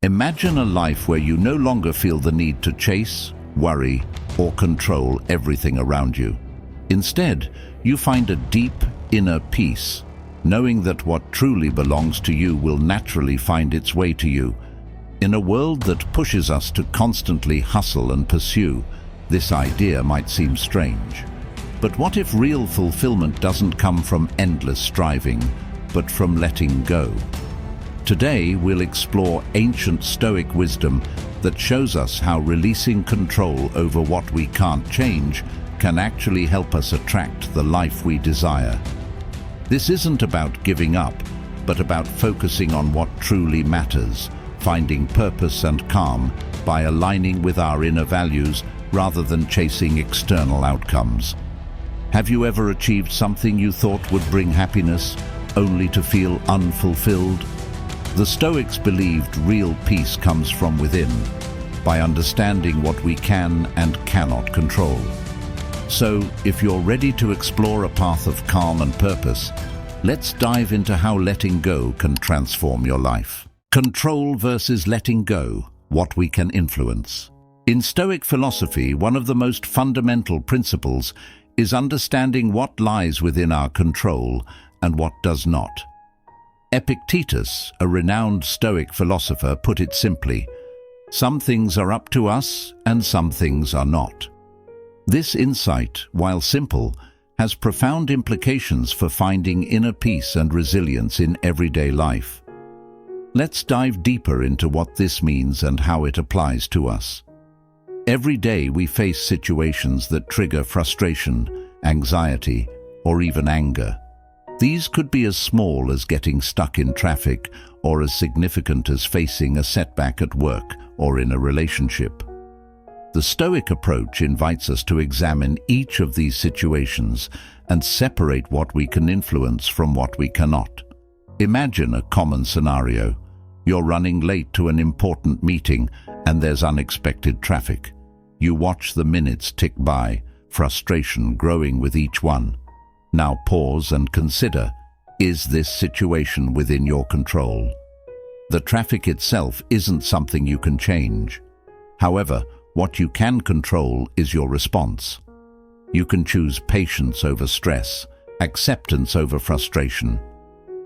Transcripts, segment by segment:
Imagine a life where you no longer feel the need to chase, worry, or control everything around you. Instead, you find a deep inner peace, knowing that what truly belongs to you will naturally find its way to you. In a world that pushes us to constantly hustle and pursue, this idea might seem strange. But what if real fulfillment doesn't come from endless striving, but from letting go? Today, we'll explore ancient Stoic wisdom that shows us how releasing control over what we can't change can actually help us attract the life we desire. This isn't about giving up, but about focusing on what truly matters, finding purpose and calm by aligning with our inner values rather than chasing external outcomes. Have you ever achieved something you thought would bring happiness, only to feel unfulfilled? The Stoics believed real peace comes from within, by understanding what we can and cannot control. So, if you're ready to explore a path of calm and purpose, let's dive into how letting go can transform your life. Control versus letting go, what we can influence. In Stoic philosophy, one of the most fundamental principles is understanding what lies within our control and what does not. Epictetus, a renowned Stoic philosopher, put it simply: some things are up to us and some things are not. This insight, while simple, has profound implications for finding inner peace and resilience in everyday life. Let's dive deeper into what this means and how it applies to us. Every day we face situations that trigger frustration, anxiety, or even anger. These could be as small as getting stuck in traffic or as significant as facing a setback at work or in a relationship. The Stoic approach invites us to examine each of these situations and separate what we can influence from what we cannot. Imagine a common scenario. You're running late to an important meeting and there's unexpected traffic. You watch the minutes tick by, frustration growing with each one. Now pause and consider, is this situation within your control? The traffic itself isn't something you can change. However, what you can control is your response. You can choose patience over stress, acceptance over frustration.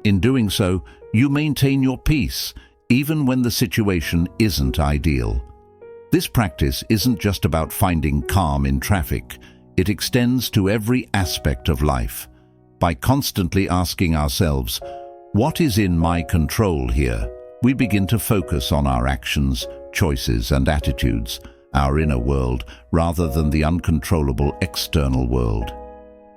In doing so, you maintain your peace, even when the situation isn't ideal. This practice isn't just about finding calm in traffic. It extends to every aspect of life. By constantly asking ourselves, what is in my control here? We begin to focus on our actions, choices, and attitudes, our inner world, rather than the uncontrollable external world.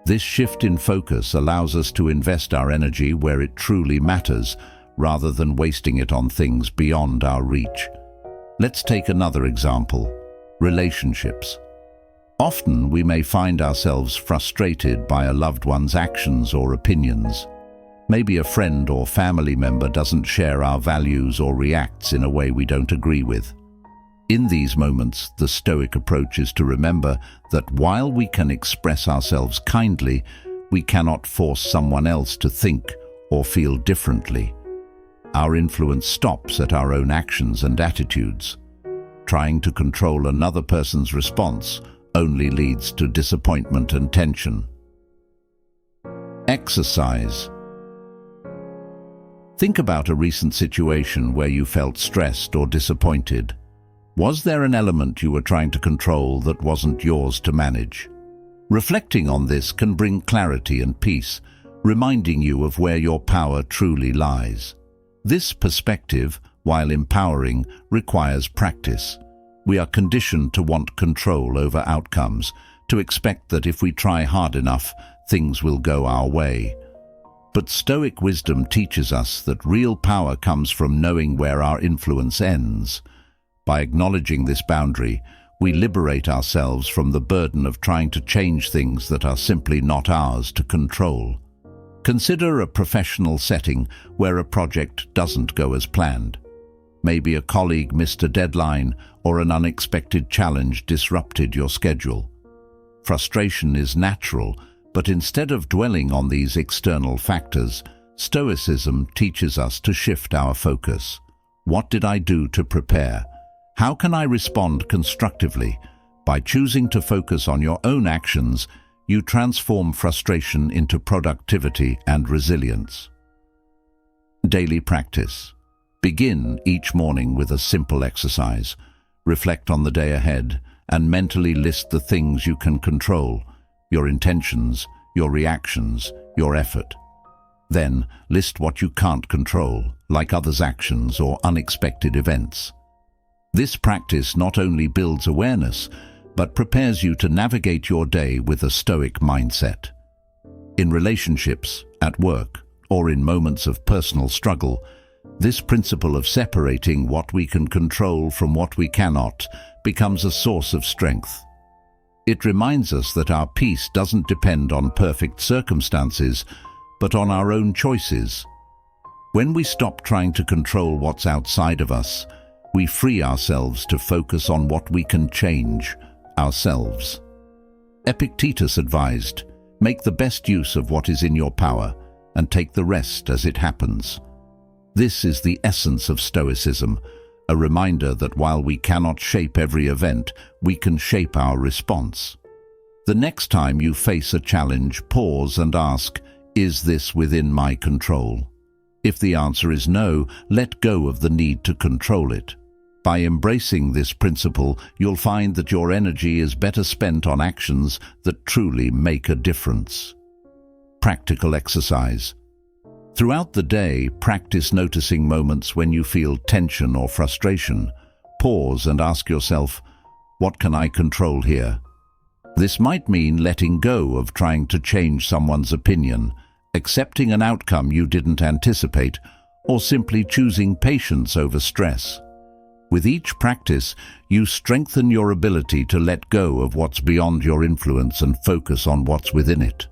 This shift in focus allows us to invest our energy where it truly matters, rather than wasting it on things beyond our reach. Let's take another example: relationships. Often we may find ourselves frustrated by a loved one's actions or opinions. Maybe a friend or family member doesn't share our values or reacts in a way we don't agree with. In these moments, the Stoic approach is to remember that while we can express ourselves kindly, we cannot force someone else to think or feel differently. Our influence stops at our own actions and attitudes. Trying to control another person's response only leads to disappointment and tension. Exercise. Think about a recent situation where you felt stressed or disappointed. Was there an element you were trying to control that wasn't yours to manage? Reflecting on this can bring clarity and peace, reminding you of where your power truly lies. This perspective, while empowering, requires practice. We are conditioned to want control over outcomes, to expect that if we try hard enough, things will go our way. But Stoic wisdom teaches us that real power comes from knowing where our influence ends. By acknowledging this boundary, we liberate ourselves from the burden of trying to change things that are simply not ours to control. Consider a professional setting where a project doesn't go as planned. Maybe a colleague missed a deadline or an unexpected challenge disrupted your schedule. Frustration is natural, but instead of dwelling on these external factors, Stoicism teaches us to shift our focus. What did I do to prepare? How can I respond constructively? By choosing to focus on your own actions, you transform frustration into productivity and resilience. Daily practice. Begin each morning with a simple exercise. Reflect on the day ahead and mentally list the things you can control, your intentions, your reactions, your effort. Then, list what you can't control, like others' actions or unexpected events. This practice not only builds awareness, but prepares you to navigate your day with a Stoic mindset. In relationships, at work, or in moments of personal struggle, this principle of separating what we can control from what we cannot becomes a source of strength. It reminds us that our peace doesn't depend on perfect circumstances, but on our own choices. When we stop trying to control what's outside of us, we free ourselves to focus on what we can change, ourselves. Epictetus advised, "Make the best use of what is in your power, and take the rest as it happens." This is the essence of Stoicism, a reminder that while we cannot shape every event, we can shape our response. The next time you face a challenge, pause and ask, "Is this within my control?" If the answer is no, let go of the need to control it. By embracing this principle, you'll find that your energy is better spent on actions that truly make a difference. Practical exercise. Throughout the day, practice noticing moments when you feel tension or frustration. Pause and ask yourself, what can I control here? This might mean letting go of trying to change someone's opinion, accepting an outcome you didn't anticipate, or simply choosing patience over stress. With each practice, you strengthen your ability to let go of what's beyond your influence and focus on what's within it.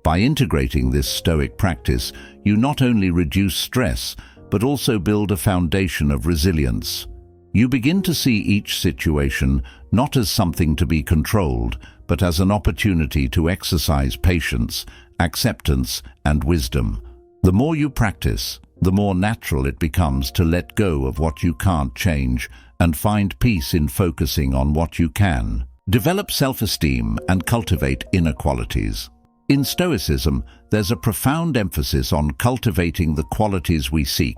By integrating this Stoic practice, you not only reduce stress, but also build a foundation of resilience. You begin to see each situation not as something to be controlled, but as an opportunity to exercise patience, acceptance, and wisdom. The more you practice, the more natural it becomes to let go of what you can't change and find peace in focusing on what you can. Develop self-esteem and cultivate inner qualities. In Stoicism, there's a profound emphasis on cultivating the qualities we seek,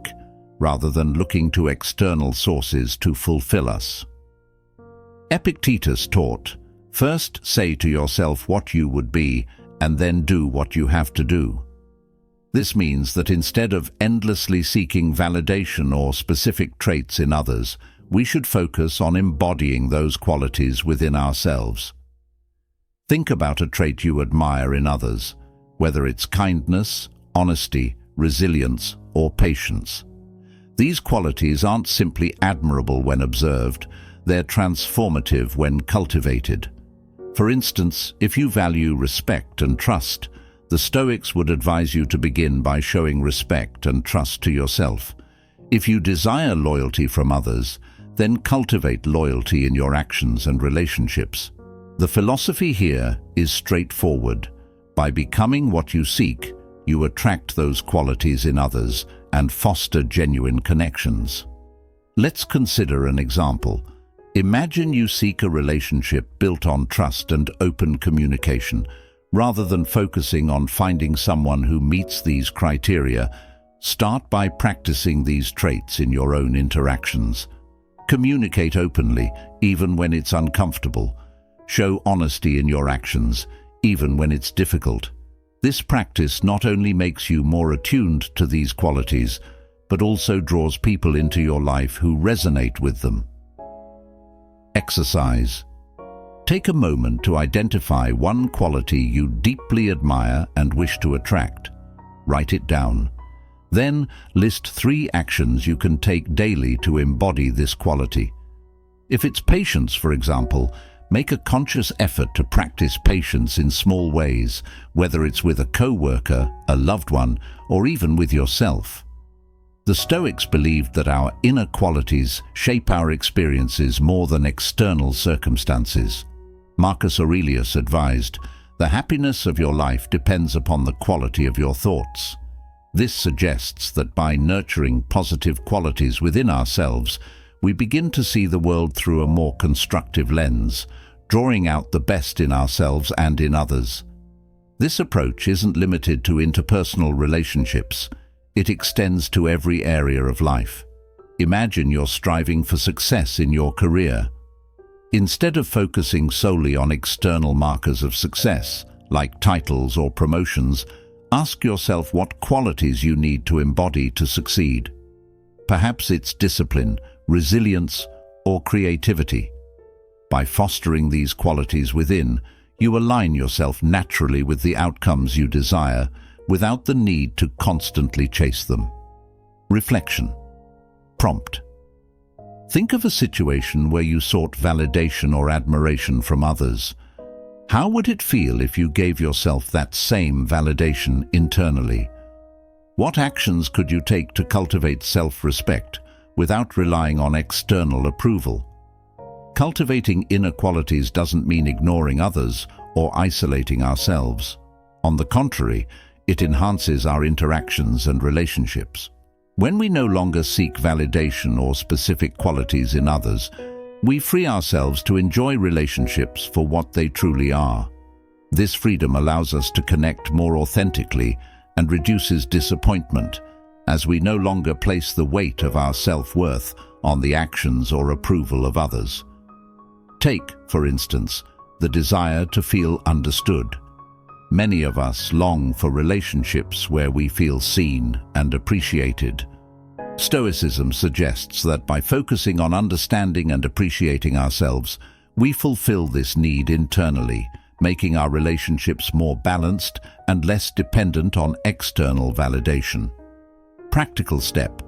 rather than looking to external sources to fulfill us. Epictetus taught, "First say to yourself what you would be, and then do what you have to do." This means that instead of endlessly seeking validation or specific traits in others, we should focus on embodying those qualities within ourselves. Think about a trait you admire in others, whether it's kindness, honesty, resilience, or patience. These qualities aren't simply admirable when observed, they're transformative when cultivated. For instance, if you value respect and trust, the Stoics would advise you to begin by showing respect and trust to yourself. If you desire loyalty from others, then cultivate loyalty in your actions and relationships. The philosophy here is straightforward. By becoming what you seek, you attract those qualities in others and foster genuine connections. Let's consider an example. Imagine you seek a relationship built on trust and open communication. Rather than focusing on finding someone who meets these criteria, start by practicing these traits in your own interactions. Communicate openly, even when it's uncomfortable. Show honesty in your actions, even when it's difficult. This practice not only makes you more attuned to these qualities, but also draws people into your life who resonate with them. Exercise. Take a moment to identify one quality you deeply admire and wish to attract. Write it down. Then list 3 actions you can take daily to embody this quality. If it's patience, for example, make a conscious effort to practice patience in small ways, whether it's with a co-worker, a loved one, or even with yourself. The Stoics believed that our inner qualities shape our experiences more than external circumstances. Marcus Aurelius advised, "The happiness of your life depends upon the quality of your thoughts." This suggests that by nurturing positive qualities within ourselves, we begin to see the world through a more constructive lens, drawing out the best in ourselves and in others. This approach isn't limited to interpersonal relationships. It extends to every area of life. Imagine you're striving for success in your career. Instead of focusing solely on external markers of success, like titles or promotions, ask yourself what qualities you need to embody to succeed. Perhaps it's discipline, resilience, or creativity. By fostering these qualities within, you align yourself naturally with the outcomes you desire without the need to constantly chase them. Reflection. Prompt. Think of a situation where you sought validation or admiration from others. How would it feel if you gave yourself that same validation internally? What actions could you take to cultivate self-respect without relying on external approval? Cultivating inner qualities doesn't mean ignoring others or isolating ourselves. On the contrary, it enhances our interactions and relationships. When we no longer seek validation or specific qualities in others, we free ourselves to enjoy relationships for what they truly are. This freedom allows us to connect more authentically and reduces disappointment, as we no longer place the weight of our self-worth on the actions or approval of others. Take, for instance, the desire to feel understood. Many of us long for relationships where we feel seen and appreciated. Stoicism suggests that by focusing on understanding and appreciating ourselves, we fulfill this need internally, making our relationships more balanced and less dependent on external validation. Practical step: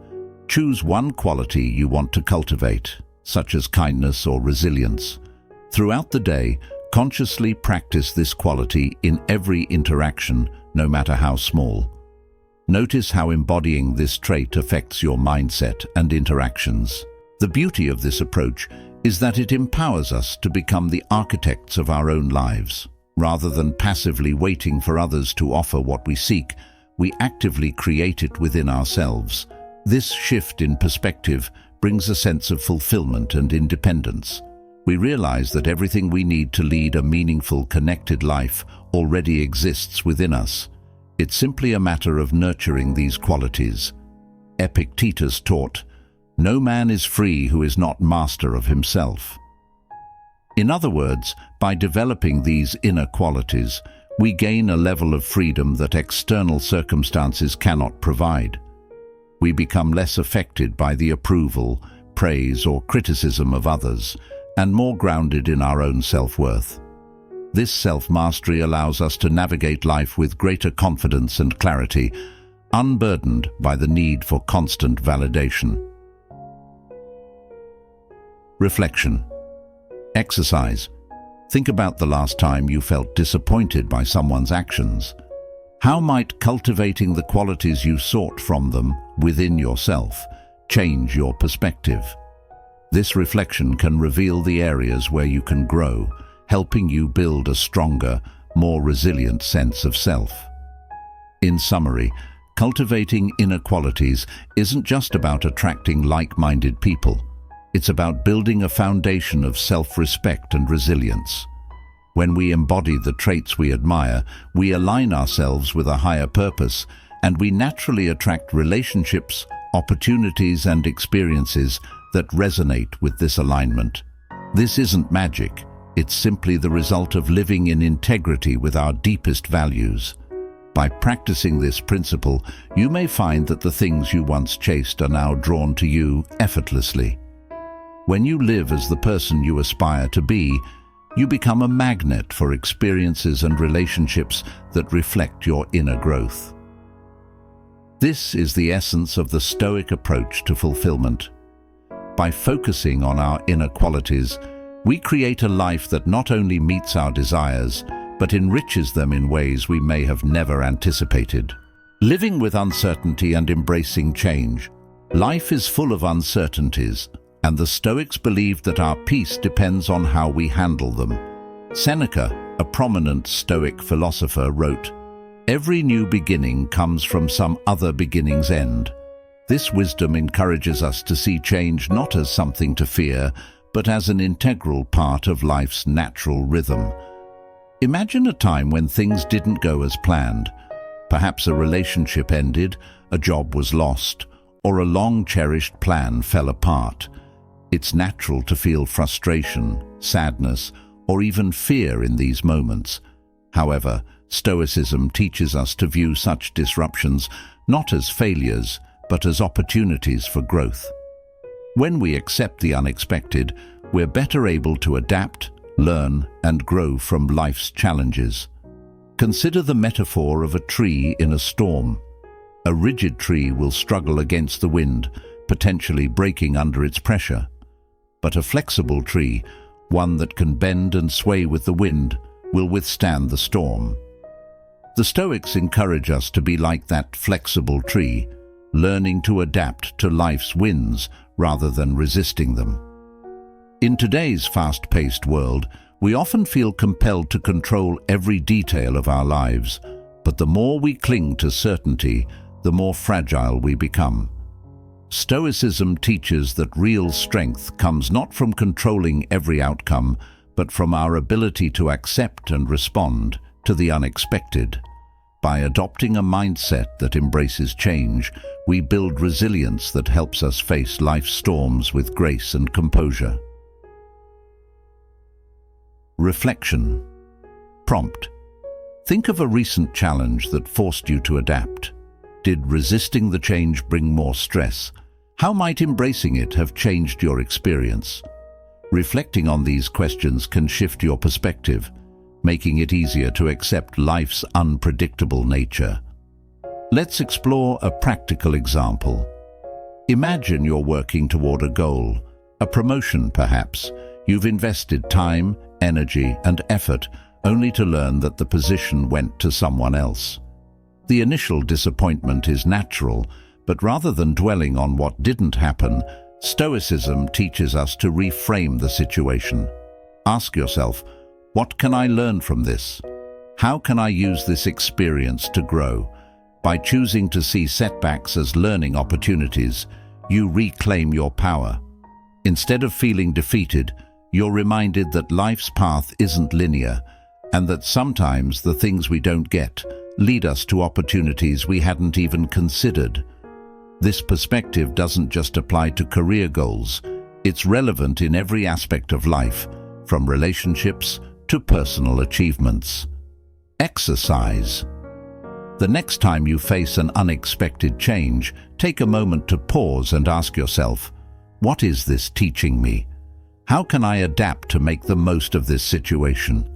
choose one quality you want to cultivate, such as kindness or resilience. Throughout the day, consciously practice this quality in every interaction, no matter how small. Notice how embodying this trait affects your mindset and interactions. The beauty of this approach is that it empowers us to become the architects of our own lives. Rather than passively waiting for others to offer what we seek, we actively create it within ourselves. This shift in perspective brings a sense of fulfillment and independence. We realize that everything we need to lead a meaningful, connected life already exists within us. It's simply a matter of nurturing these qualities. Epictetus taught, "No man is free who is not master of himself." In other words, by developing these inner qualities, we gain a level of freedom that external circumstances cannot provide. We become less affected by the approval, praise, or criticism of others, and more grounded in our own self-worth. This self-mastery allows us to navigate life with greater confidence and clarity, unburdened by the need for constant validation. Reflection. Exercise. Think about the last time you felt disappointed by someone's actions. How might cultivating the qualities you sought from them within yourself change your perspective? This reflection can reveal the areas where you can grow, helping you build a stronger, more resilient sense of self. In summary, cultivating inner qualities isn't just about attracting like-minded people. It's about building a foundation of self-respect and resilience. When we embody the traits we admire, we align ourselves with a higher purpose, and we naturally attract relationships, opportunities, and experiences that resonate with this alignment. This isn't magic. It's simply the result of living in integrity with our deepest values. By practicing this principle, you may find that the things you once chased are now drawn to you effortlessly. When you live as the person you aspire to be, you become a magnet for experiences and relationships that reflect your inner growth. This is the essence of the Stoic approach to fulfillment. By focusing on our inner qualities, we create a life that not only meets our desires, but enriches them in ways we may have never anticipated. Living with uncertainty and embracing change. Life is full of uncertainties, and the Stoics believed that our peace depends on how we handle them. Seneca, a prominent Stoic philosopher, wrote, Every new beginning comes from some other beginning's end. This wisdom encourages us to see change not as something to fear, but as an integral part of life's natural rhythm. Imagine a time when things didn't go as planned. Perhaps a relationship ended, a job was lost, or a long-cherished plan fell apart. It's natural to feel frustration, sadness, or even fear in these moments. However, Stoicism teaches us to view such disruptions not as failures, but as opportunities for growth. When we accept the unexpected, we're better able to adapt, learn, and grow from life's challenges. Consider the metaphor of a tree in a storm. A rigid tree will struggle against the wind, potentially breaking under its pressure. But a flexible tree, one that can bend and sway with the wind, will withstand the storm. The Stoics encourage us to be like that flexible tree, learning to adapt to life's winds rather than resisting them. In today's fast-paced world, we often feel compelled to control every detail of our lives, but the more we cling to certainty, the more fragile we become. Stoicism teaches that real strength comes not from controlling every outcome, but from our ability to accept and respond to the unexpected. By adopting a mindset that embraces change, we build resilience that helps us face life's storms with grace and composure. Reflection. Prompt. Think of a recent challenge that forced you to adapt. Did resisting the change bring more stress? How might embracing it have changed your experience? Reflecting on these questions can shift your perspective, making it easier to accept life's unpredictable nature. Let's explore a practical example. Imagine you're working toward a goal, a promotion perhaps. You've invested time, energy, and effort only to learn that the position went to someone else. The initial disappointment is natural, but rather than dwelling on what didn't happen, Stoicism teaches us to reframe the situation. Ask yourself, what can I learn from this? How can I use this experience to grow? By choosing to see setbacks as learning opportunities, you reclaim your power. Instead of feeling defeated, you're reminded that life's path isn't linear, and that sometimes the things we don't get lead us to opportunities we hadn't even considered. This perspective doesn't just apply to career goals. It's relevant in every aspect of life, from relationships to personal achievements. Exercise. The next time you face an unexpected change, take a moment to pause and ask yourself, what is this teaching me? How can I adapt to make the most of this situation?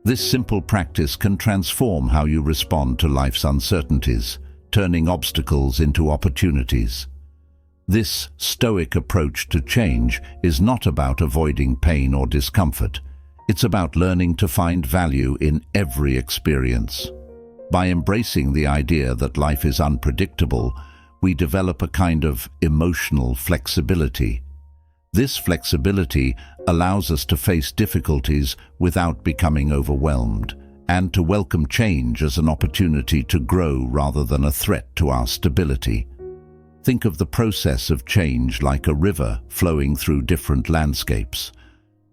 This simple practice can transform how you respond to life's uncertainties, turning obstacles into opportunities. This Stoic approach to change is not about avoiding pain or discomfort. It's about learning to find value in every experience. By embracing the idea that life is unpredictable, we develop a kind of emotional flexibility. This flexibility allows us to face difficulties without becoming overwhelmed, and to welcome change as an opportunity to grow rather than a threat to our stability. Think of the process of change like a river flowing through different landscapes.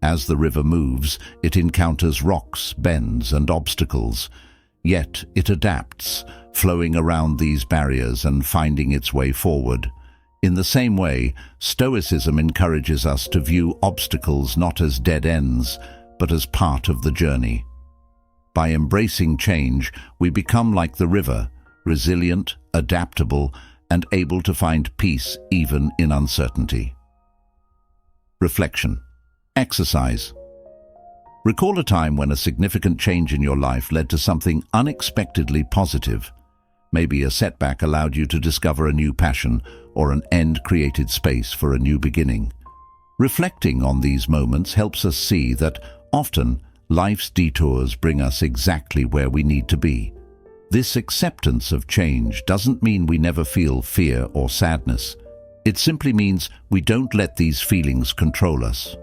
As the river moves, it encounters rocks, bends, and obstacles. Yet it adapts, flowing around these barriers and finding its way forward. In the same way, Stoicism encourages us to view obstacles not as dead ends, but as part of the journey. By embracing change, we become like the river, resilient, adaptable, and able to find peace even in uncertainty. Reflection. Exercise. Recall a time when a significant change in your life led to something unexpectedly positive. Maybe a setback allowed you to discover a new passion, or an end created space for a new beginning. Reflecting on these moments helps us see that often life's detours bring us exactly where we need to be. This acceptance of change doesn't mean we never feel fear or sadness. It simply means we don't let these feelings control us.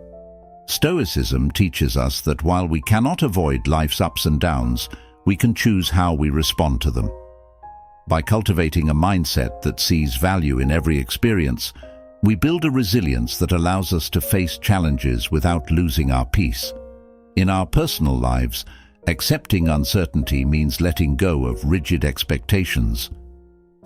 Stoicism teaches us that while we cannot avoid life's ups and downs, we can choose how we respond to them. By cultivating a mindset that sees value in every experience, we build a resilience that allows us to face challenges without losing our peace. In our personal lives, accepting uncertainty means letting go of rigid expectations.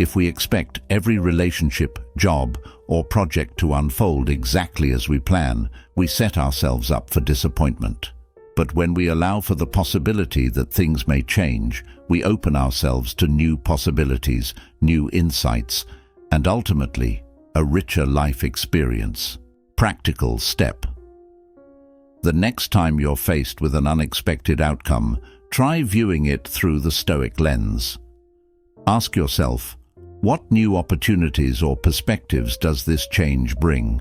If we expect every relationship, job, or project to unfold exactly as we plan, we set ourselves up for disappointment. But when we allow for the possibility that things may change, we open ourselves to new possibilities, new insights, and ultimately, a richer life experience. Practical step. The next time you're faced with an unexpected outcome, try viewing it through the Stoic lens. Ask yourself, what new opportunities or perspectives does this change bring?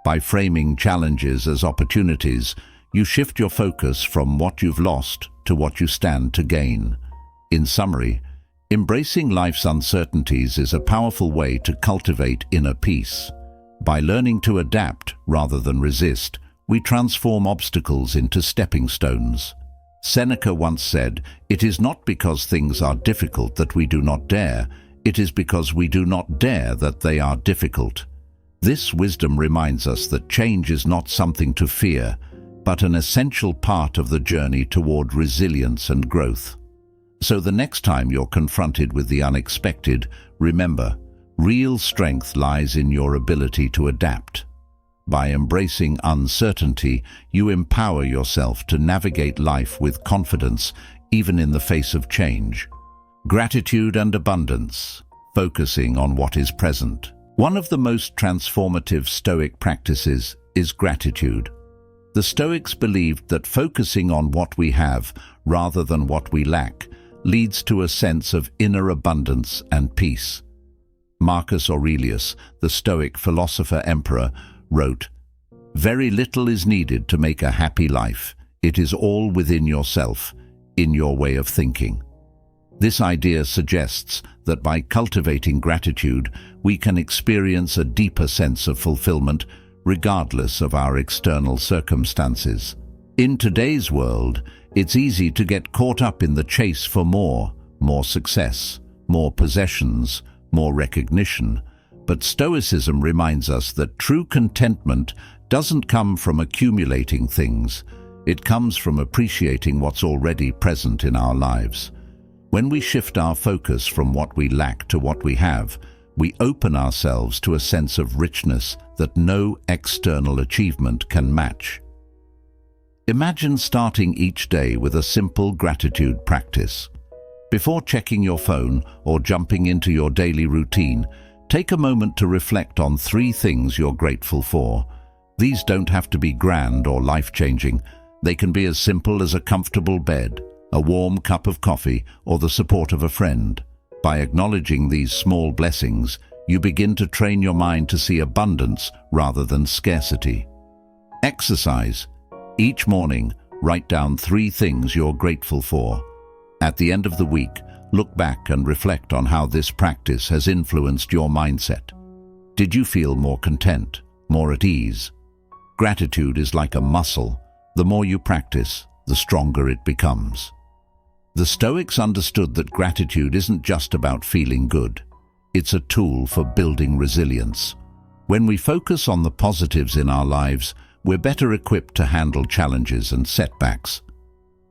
By framing challenges as opportunities, you shift your focus from what you've lost to what you stand to gain. In summary, embracing life's uncertainties is a powerful way to cultivate inner peace. By learning to adapt rather than resist, we transform obstacles into stepping stones. Seneca once said, "It is not because things are difficult that we do not dare, it is because we do not dare that they are difficult." This wisdom reminds us that change is not something to fear, but an essential part of the journey toward resilience and growth. So the next time you're confronted with the unexpected, remember, real strength lies in your ability to adapt. By embracing uncertainty, you empower yourself to navigate life with confidence, even in the face of change. Gratitude and abundance, focusing on what is present. One of the most transformative Stoic practices is gratitude. The Stoics believed that focusing on what we have rather than what we lack leads to a sense of inner abundance and peace. Marcus Aurelius, the Stoic philosopher-emperor, wrote, "Very little is needed to make a happy life. It is all within yourself, in your way of thinking." This idea suggests that by cultivating gratitude, we can experience a deeper sense of fulfillment, regardless of our external circumstances. In today's world, it's easy to get caught up in the chase for more success, more possessions, more recognition. But Stoicism reminds us that true contentment doesn't come from accumulating things. It comes from appreciating what's already present in our lives. When we shift our focus from what we lack to what we have, we open ourselves to a sense of richness that no external achievement can match. Imagine starting each day with a simple gratitude practice. Before checking your phone or jumping into your daily routine, take a moment to reflect on 3 things you're grateful for. These don't have to be grand or life-changing. They can be as simple as a comfortable bed, a warm cup of coffee, or the support of a friend. By acknowledging these small blessings, you begin to train your mind to see abundance rather than scarcity. Exercise. Each morning, write down 3 things you're grateful for. At the end of the week, look back and reflect on how this practice has influenced your mindset. Did you feel more content, more at ease? Gratitude is like a muscle. The more you practice, the stronger it becomes. The Stoics understood that gratitude isn't just about feeling good. It's a tool for building resilience. When we focus on the positives in our lives, we're better equipped to handle challenges and setbacks.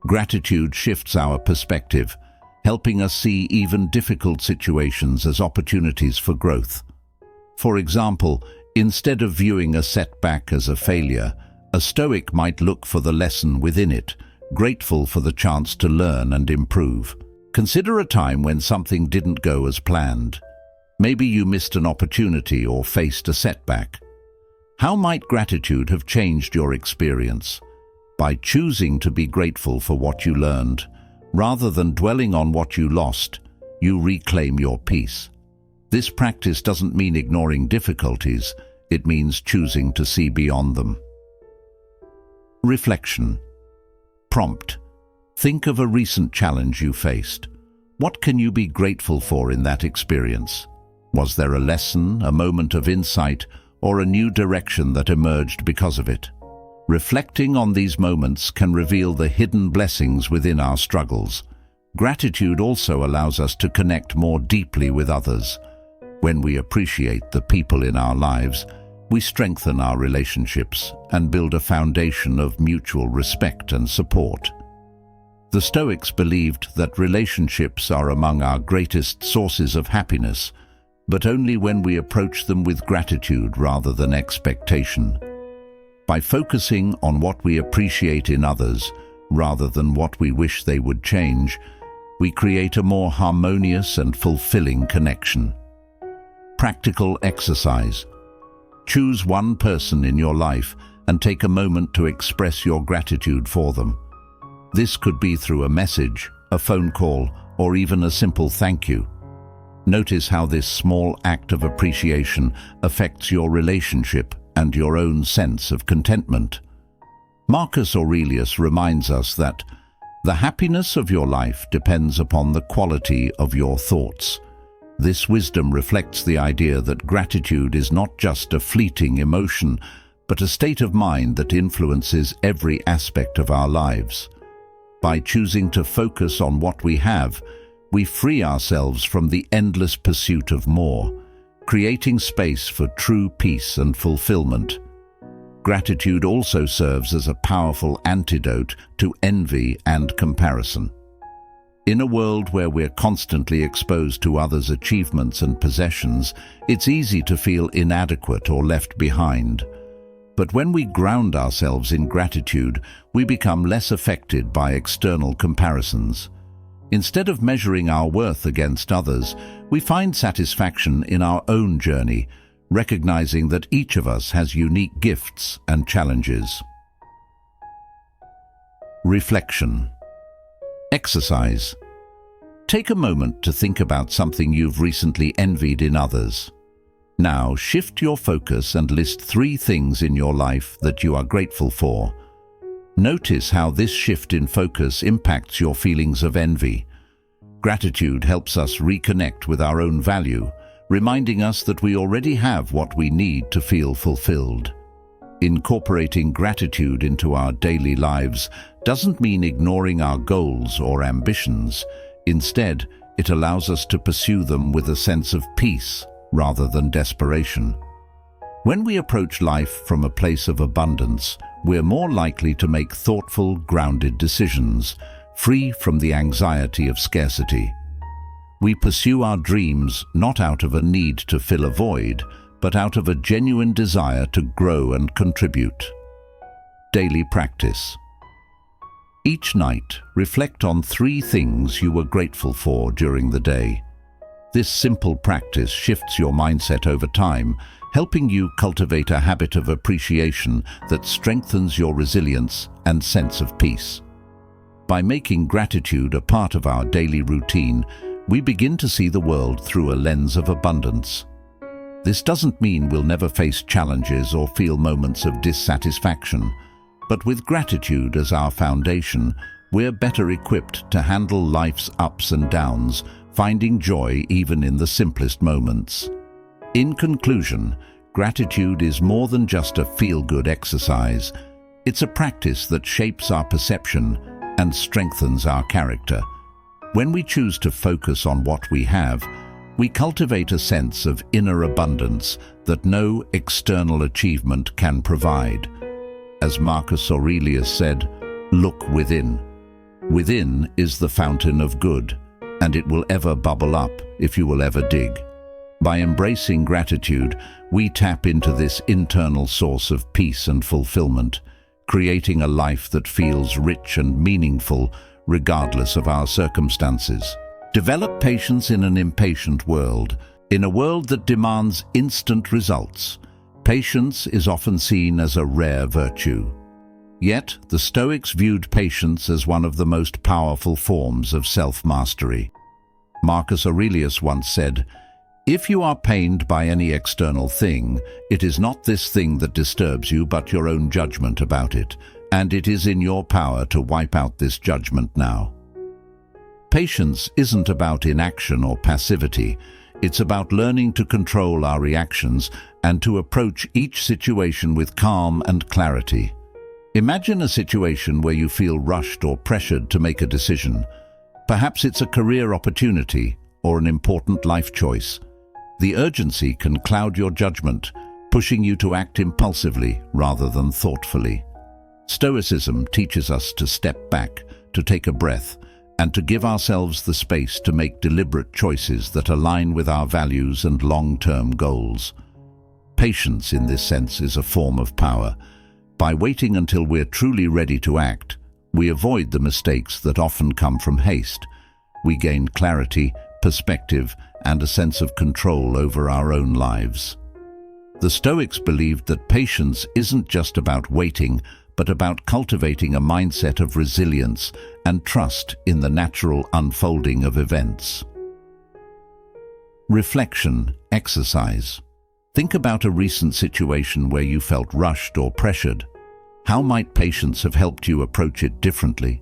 Gratitude shifts our perspective, helping us see even difficult situations as opportunities for growth. For example, instead of viewing a setback as a failure, a Stoic might look for the lesson within it, grateful for the chance to learn and improve. Consider a time when something didn't go as planned. Maybe you missed an opportunity or faced a setback. How might gratitude have changed your experience? By choosing to be grateful for what you learned, rather than dwelling on what you lost, you reclaim your peace. This practice doesn't mean ignoring difficulties, it means choosing to see beyond them. Reflection. Prompt. Think of a recent challenge you faced. What can you be grateful for in that experience? Was there a lesson, a moment of insight, or a new direction that emerged because of it? Reflecting on these moments can reveal the hidden blessings within our struggles. Gratitude also allows us to connect more deeply with others. When we appreciate the people in our lives, we strengthen our relationships and build a foundation of mutual respect and support. The Stoics believed that relationships are among our greatest sources of happiness, but only when we approach them with gratitude rather than expectation. By focusing on what we appreciate in others, rather than what we wish they would change, we create a more harmonious and fulfilling connection. Practical exercise. Choose one person in your life and take a moment to express your gratitude for them. This could be through a message, a phone call, or even a simple thank you. Notice how this small act of appreciation affects your relationship and your own sense of contentment. Marcus Aurelius reminds us that the happiness of your life depends upon the quality of your thoughts. This wisdom reflects the idea that gratitude is not just a fleeting emotion, but a state of mind that influences every aspect of our lives. By choosing to focus on what we have, we free ourselves from the endless pursuit of more, creating space for true peace and fulfillment. Gratitude also serves as a powerful antidote to envy and comparison. In a world where we're constantly exposed to others' achievements and possessions, it's easy to feel inadequate or left behind. But when we ground ourselves in gratitude, we become less affected by external comparisons. Instead of measuring our worth against others, we find satisfaction in our own journey, recognizing that each of us has unique gifts and challenges. Reflection. Exercise. Take a moment to think about something you've recently envied in others. Now, shift your focus and list 3 things in your life that you are grateful for. Notice how this shift in focus impacts your feelings of envy. Gratitude helps us reconnect with our own value, reminding us that we already have what we need to feel fulfilled. Incorporating gratitude into our daily lives doesn't mean ignoring our goals or ambitions. Instead, it allows us to pursue them with a sense of peace rather than desperation. When we approach life from a place of abundance, we're more likely to make thoughtful, grounded decisions, free from the anxiety of scarcity. We pursue our dreams not out of a need to fill a void, but out of a genuine desire to grow and contribute. Daily practice. Each night, reflect on 3 things you were grateful for during the day. This simple practice shifts your mindset over time, helping you cultivate a habit of appreciation that strengthens your resilience and sense of peace. By making gratitude a part of our daily routine, we begin to see the world through a lens of abundance. This doesn't mean we'll never face challenges or feel moments of dissatisfaction, but with gratitude as our foundation, we're better equipped to handle life's ups and downs, finding joy even in the simplest moments. In conclusion, gratitude is more than just a feel-good exercise. It's a practice that shapes our perception and strengthens our character. When we choose to focus on what we have, we cultivate a sense of inner abundance that no external achievement can provide. As Marcus Aurelius said, "Look within. Within is the fountain of good, and it will ever bubble up if you will ever dig." By embracing gratitude, we tap into this internal source of peace and fulfillment, creating a life that feels rich and meaningful regardless of our circumstances. Develop patience in an impatient world. In a world that demands instant results, patience is often seen as a rare virtue. Yet, the Stoics viewed patience as one of the most powerful forms of self-mastery. Marcus Aurelius once said, "If you are pained by any external thing, it is not this thing that disturbs you, but your own judgment about it, and it is in your power to wipe out this judgment now." Patience isn't about inaction or passivity. It's about learning to control our reactions and to approach each situation with calm and clarity. Imagine a situation where you feel rushed or pressured to make a decision. Perhaps it's a career opportunity or an important life choice. The urgency can cloud your judgment, pushing you to act impulsively rather than thoughtfully. Stoicism teaches us to step back, to take a breath, and to give ourselves the space to make deliberate choices that align with our values and long-term goals. Patience, in this sense, is a form of power. By waiting until we're truly ready to act, we avoid the mistakes that often come from haste. We gain clarity, perspective, and a sense of control over our own lives. The Stoics believed that patience isn't just about waiting, but about cultivating a mindset of resilience and trust in the natural unfolding of events. Reflection, exercise. Think about a recent situation where you felt rushed or pressured. How might patience have helped you approach it differently?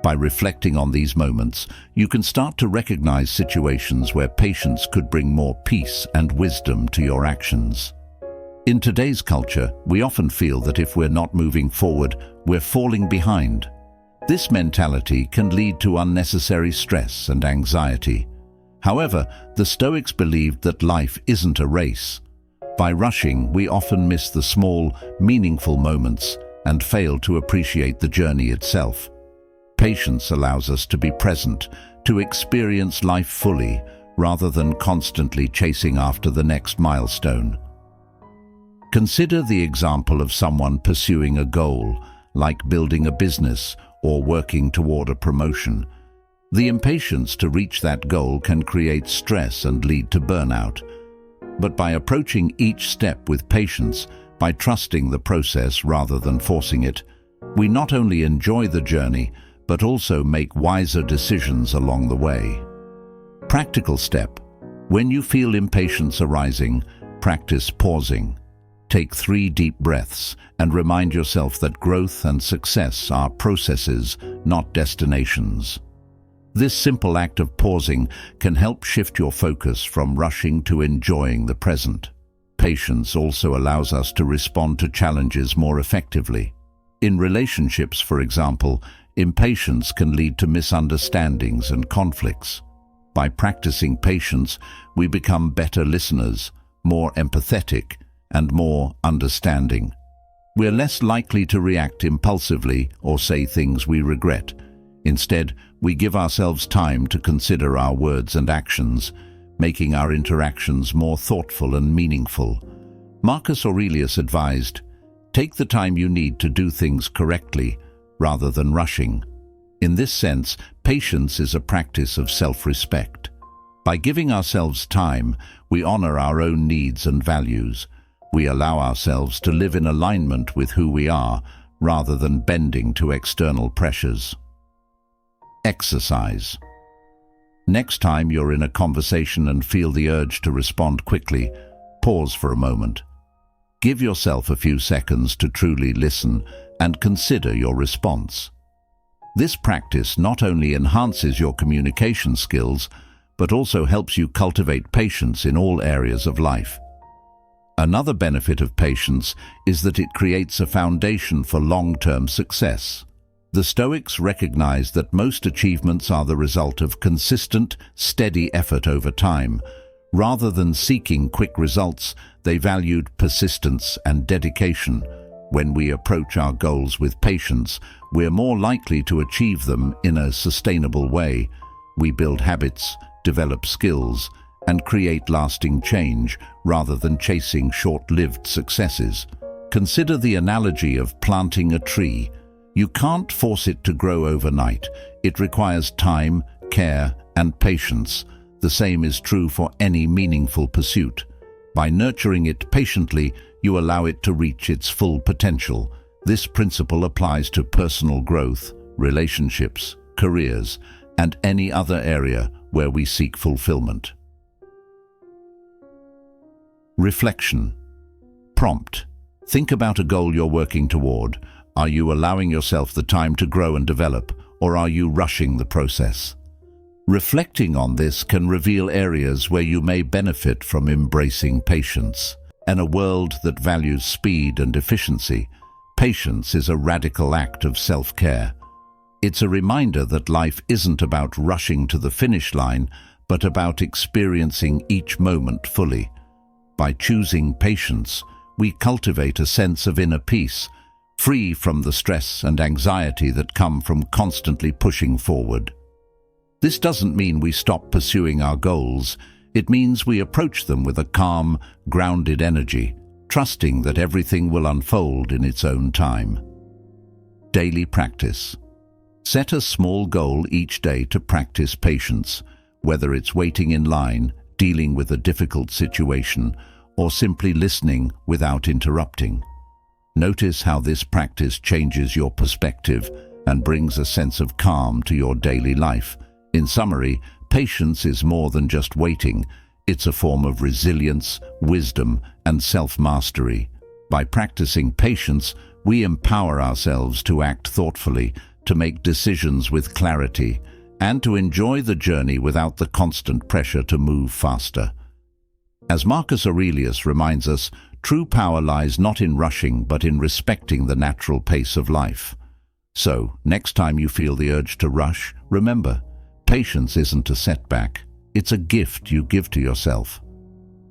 By reflecting on these moments, you can start to recognize situations where patience could bring more peace and wisdom to your actions. In today's culture, we often feel that if we're not moving forward, we're falling behind. This mentality can lead to unnecessary stress and anxiety. However, the Stoics believed that life isn't a race. By rushing, we often miss the small, meaningful moments and fail to appreciate the journey itself. Patience allows us to be present, to experience life fully, rather than constantly chasing after the next milestone. Consider the example of someone pursuing a goal, like building a business or working toward a promotion. The impatience to reach that goal can create stress and lead to burnout. But by approaching each step with patience, by trusting the process rather than forcing it, we not only enjoy the journey, but also make wiser decisions along the way. Practical step. When you feel impatience arising, practice pausing. Take 3 deep breaths and remind yourself that growth and success are processes, not destinations. This simple act of pausing can help shift your focus from rushing to enjoying the present. Patience also allows us to respond to challenges more effectively. In relationships, for example, impatience can lead to misunderstandings and conflicts. By practicing patience, we become better listeners, more empathetic, and more understanding. We're less likely to react impulsively or say things we regret. Instead, we give ourselves time to consider our words and actions, making our interactions more thoughtful and meaningful. Marcus Aurelius advised, "Take the time you need to do things correctly, rather than rushing." In this sense, patience is a practice of self-respect. By giving ourselves time, we honor our own needs and values. We allow ourselves to live in alignment with who we are, rather than bending to external pressures. Exercise. Next time you're in a conversation and feel the urge to respond quickly, pause for a moment. Give yourself a few seconds to truly listen and consider your response. This practice not only enhances your communication skills, but also helps you cultivate patience in all areas of life. Another benefit of patience is that it creates a foundation for long-term success. The Stoics recognized that most achievements are the result of consistent, steady effort over time. Rather than seeking quick results, they valued persistence and dedication. When we approach our goals with patience, we're more likely to achieve them in a sustainable way. We build habits, develop skills, and create lasting change rather than chasing short-lived successes. Consider the analogy of planting a tree. You can't force it to grow overnight. It requires time, care, and patience. The same is true for any meaningful pursuit. By nurturing it patiently, you allow it to reach its full potential. This principle applies to personal growth, relationships, careers, and any other area where we seek fulfillment. Reflection. Prompt. Think about a goal you're working toward. Are you allowing yourself the time to grow and develop, or are you rushing the process? Reflecting on this can reveal areas where you may benefit from embracing patience. In a world that values speed and efficiency, patience is a radical act of self-care. It's a reminder that life isn't about rushing to the finish line, but about experiencing each moment fully. By choosing patience, we cultivate a sense of inner peace, free from the stress and anxiety that come from constantly pushing forward. This doesn't mean we stop pursuing our goals. It means we approach them with a calm, grounded energy, trusting that everything will unfold in its own time. Daily practice. Set a small goal each day to practice patience, whether it's waiting in line, dealing with a difficult situation, or simply listening without interrupting. Notice how this practice changes your perspective and brings a sense of calm to your daily life. In summary, patience is more than just waiting. It's a form of resilience, wisdom, and self-mastery. By practicing patience, we empower ourselves to act thoughtfully, to make decisions with clarity, and to enjoy the journey without the constant pressure to move faster. As Marcus Aurelius reminds us, true power lies not in rushing but in respecting the natural pace of life. So, next time you feel the urge to rush, remember, patience isn't a setback. It's a gift you give to yourself.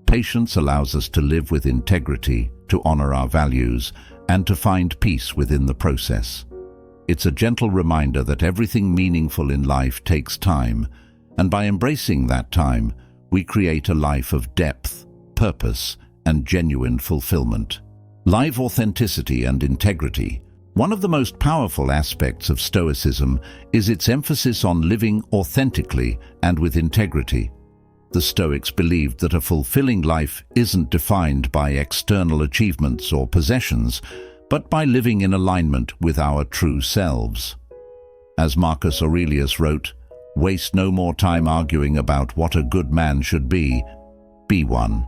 Patience allows us to live with integrity, to honor our values, and to find peace within the process. It's a gentle reminder that everything meaningful in life takes time, and by embracing that time, we create a life of depth, purpose, and genuine fulfillment. Live authenticity and integrity. One of the most powerful aspects of Stoicism is its emphasis on living authentically and with integrity. The Stoics believed that a fulfilling life isn't defined by external achievements or possessions, but by living in alignment with our true selves. As Marcus Aurelius wrote, "Waste no more time arguing about what a good man should be one."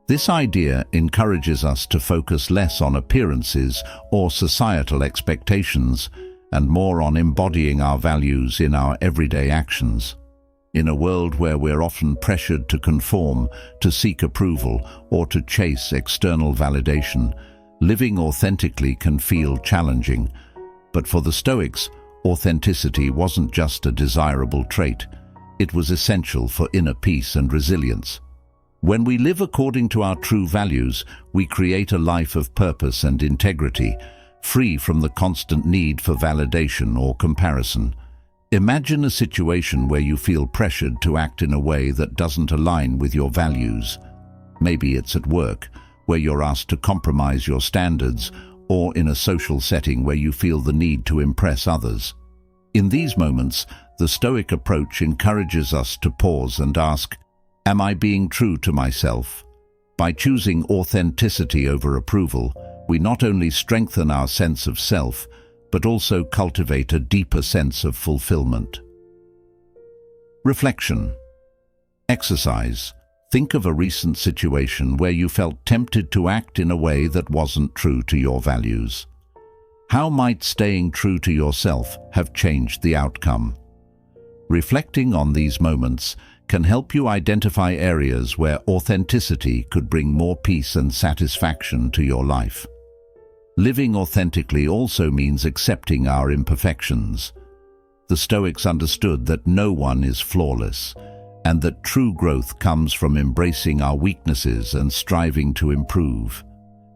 This idea encourages us to focus less on appearances or societal expectations and more on embodying our values in our everyday actions. In a world where we're often pressured to conform, to seek approval, or to chase external validation, living authentically can feel challenging. But for the Stoics, authenticity wasn't just a desirable trait. It was essential for inner peace and resilience. When we live according to our true values, we create a life of purpose and integrity, free from the constant need for validation or comparison. Imagine a situation where you feel pressured to act in a way that doesn't align with your values. Maybe it's at work, where you're asked to compromise your standards, or in a social setting where you feel the need to impress others. In these moments, the Stoic approach encourages us to pause and ask, "Am I being true to myself?" By choosing authenticity over approval, we not only strengthen our sense of self, but also cultivate a deeper sense of fulfillment. Reflection. Exercise. Think of a recent situation where you felt tempted to act in a way that wasn't true to your values. How might staying true to yourself have changed the outcome? Reflecting on these moments can help you identify areas where authenticity could bring more peace and satisfaction to your life. Living authentically also means accepting our imperfections. The Stoics understood that no one is flawless, and that true growth comes from embracing our weaknesses and striving to improve.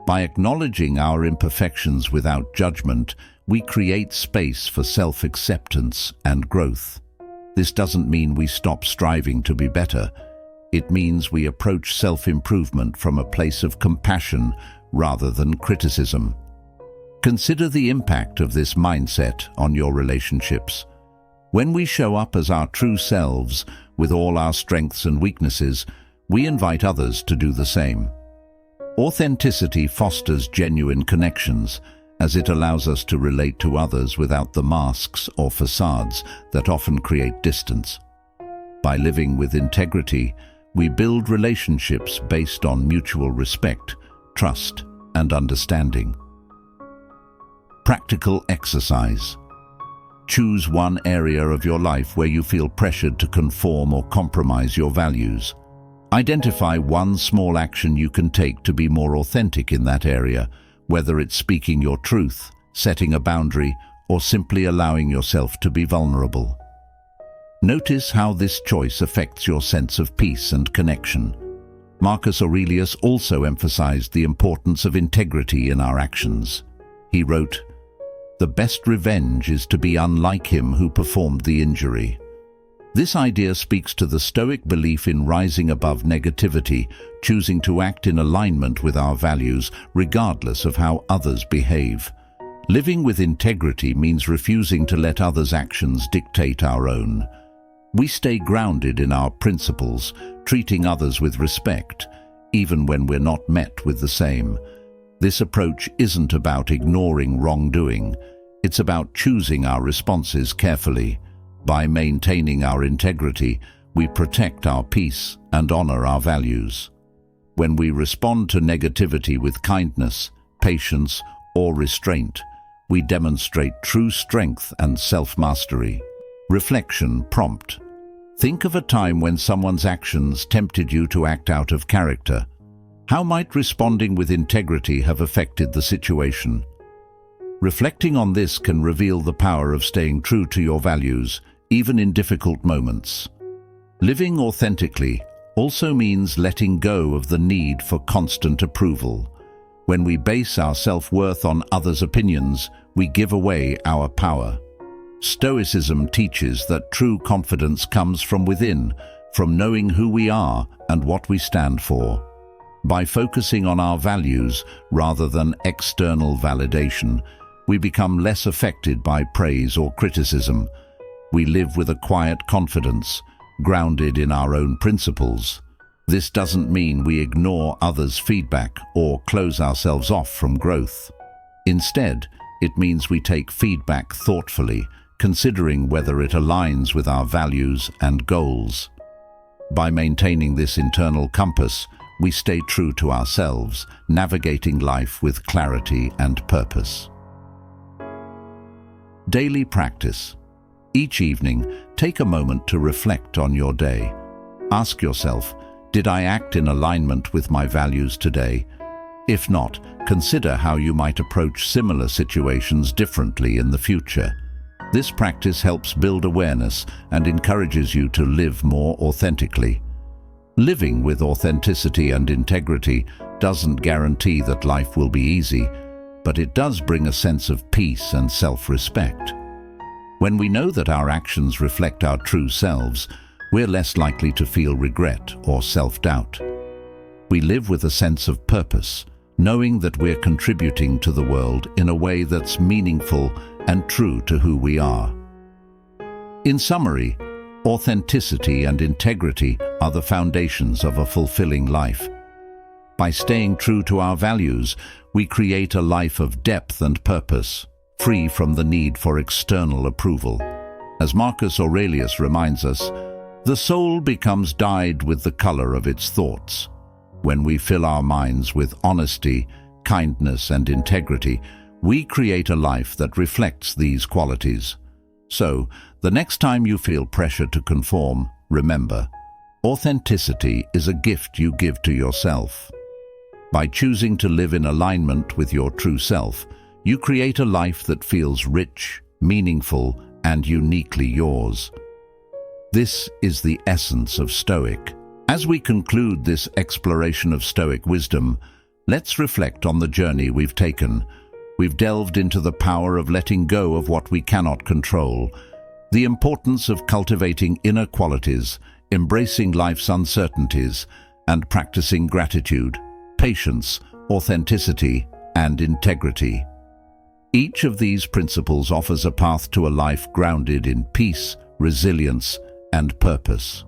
By acknowledging our imperfections without judgment, we create space for self-acceptance and growth. This doesn't mean we stop striving to be better. It means we approach self-improvement from a place of compassion rather than criticism. Consider the impact of this mindset on your relationships. When we show up as our true selves, with all our strengths and weaknesses, we invite others to do the same. Authenticity fosters genuine connections, as it allows us to relate to others without the masks or facades that often create distance. By living with integrity, we build relationships based on mutual respect, trust, and understanding. Practical exercise. Choose one area of your life where you feel pressured to conform or compromise your values. Identify one small action you can take to be more authentic in that area, whether it's speaking your truth, setting a boundary, or simply allowing yourself to be vulnerable. Notice how this choice affects your sense of peace and connection. Marcus Aurelius also emphasized the importance of integrity in our actions. He wrote, "The best revenge is to be unlike him who performed the injury." This idea speaks to the Stoic belief in rising above negativity, choosing to act in alignment with our values, regardless of how others behave. Living with integrity means refusing to let others' actions dictate our own. We stay grounded in our principles, treating others with respect, even when we're not met with the same. This approach isn't about ignoring wrongdoing. It's about choosing our responses carefully. By maintaining our integrity, we protect our peace and honor our values. When we respond to negativity with kindness, patience, or restraint, we demonstrate true strength and self-mastery. Reflection prompt. Think of a time when someone's actions tempted you to act out of character. How might responding with integrity have affected the situation? Reflecting on this can reveal the power of staying true to your values, even in difficult moments. Living authentically also means letting go of the need for constant approval. When we base our self-worth on others' opinions, we give away our power. Stoicism teaches that true confidence comes from within, from knowing who we are and what we stand for. By focusing on our values rather than external validation, we become less affected by praise or criticism. We live with a quiet confidence, grounded in our own principles. This doesn't mean we ignore others' feedback or close ourselves off from growth. Instead, it means we take feedback thoughtfully, considering whether it aligns with our values and goals. By maintaining this internal compass, we stay true to ourselves, navigating life with clarity and purpose. Daily practice. Each evening, take a moment to reflect on your day. Ask yourself, did I act in alignment with my values today? If not, consider how you might approach similar situations differently in the future. This practice helps build awareness and encourages you to live more authentically. Living with authenticity and integrity doesn't guarantee that life will be easy, but it does bring a sense of peace and self-respect. When we know that our actions reflect our true selves, we're less likely to feel regret or self-doubt. We live with a sense of purpose, knowing that we're contributing to the world in a way that's meaningful and true to who we are. In summary, authenticity and integrity are the foundations of a fulfilling life. By staying true to our values, we create a life of depth and purpose, free from the need for external approval. As Marcus Aurelius reminds us, the soul becomes dyed with the color of its thoughts. When we fill our minds with honesty, kindness, and integrity, we create a life that reflects these qualities. So, the next time you feel pressure to conform, remember, authenticity is a gift you give to yourself. By choosing to live in alignment with your true self, you create a life that feels rich, meaningful, and uniquely yours. This is the essence of Stoic. As we conclude this exploration of Stoic wisdom, let's reflect on the journey we've taken. We've delved into the power of letting go of what we cannot control, the importance of cultivating inner qualities, embracing life's uncertainties, and practicing gratitude, patience, authenticity, and integrity. Each of these principles offers a path to a life grounded in peace, resilience, and purpose.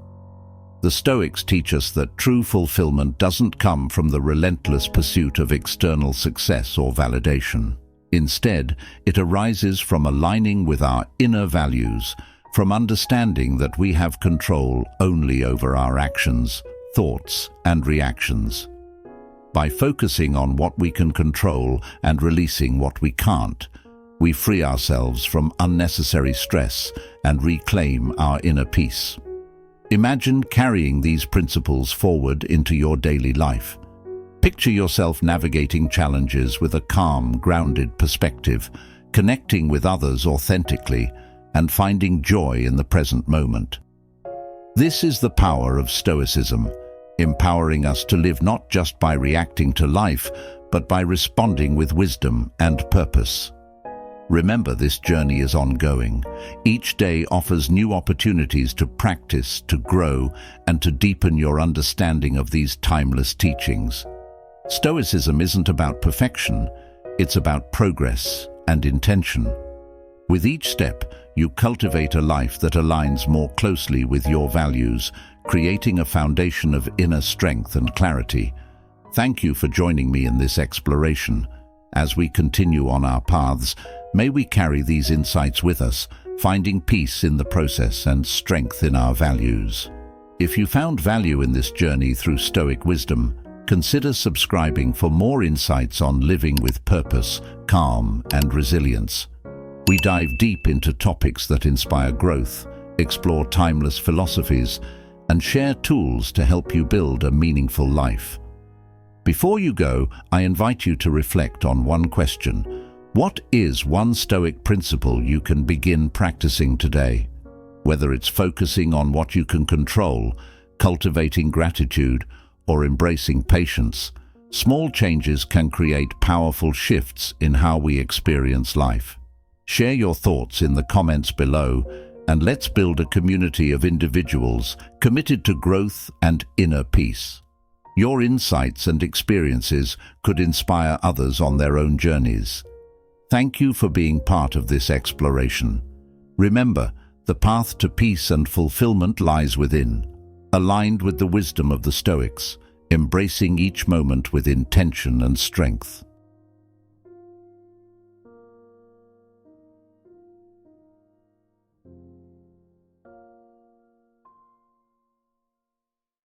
The Stoics teach us that true fulfillment doesn't come from the relentless pursuit of external success or validation. Instead, it arises from aligning with our inner values, from understanding that we have control only over our actions, thoughts, and reactions. By focusing on what we can control and releasing what we can't, we free ourselves from unnecessary stress and reclaim our inner peace. Imagine carrying these principles forward into your daily life. Picture yourself navigating challenges with a calm, grounded perspective, connecting with others authentically, and finding joy in the present moment. This is the power of Stoicism, empowering us to live not just by reacting to life, but by responding with wisdom and purpose. Remember, this journey is ongoing. Each day offers new opportunities to practice, to grow, and to deepen your understanding of these timeless teachings. Stoicism isn't about perfection, it's about progress and intention. With each step, you cultivate a life that aligns more closely with your values, creating a foundation of inner strength and clarity. Thank you for joining me in this exploration. As we continue on our paths, may we carry these insights with us, finding peace in the process and strength in our values. If you found value in this journey through Stoic wisdom, consider subscribing for more insights on living with purpose, calm, and resilience. We dive deep into topics that inspire growth, explore timeless philosophies, and share tools to help you build a meaningful life. Before you go, I invite you to reflect on one question. What is one Stoic principle you can begin practicing today? Whether it's focusing on what you can control, cultivating gratitude, or embracing patience, small changes can create powerful shifts in how we experience life. Share your thoughts in the comments below, and let's build a community of individuals committed to growth and inner peace. Your insights and experiences could inspire others on their own journeys. Thank you for being part of this exploration. Remember, the path to peace and fulfillment lies within, aligned with the wisdom of the Stoics, embracing each moment with intention and strength.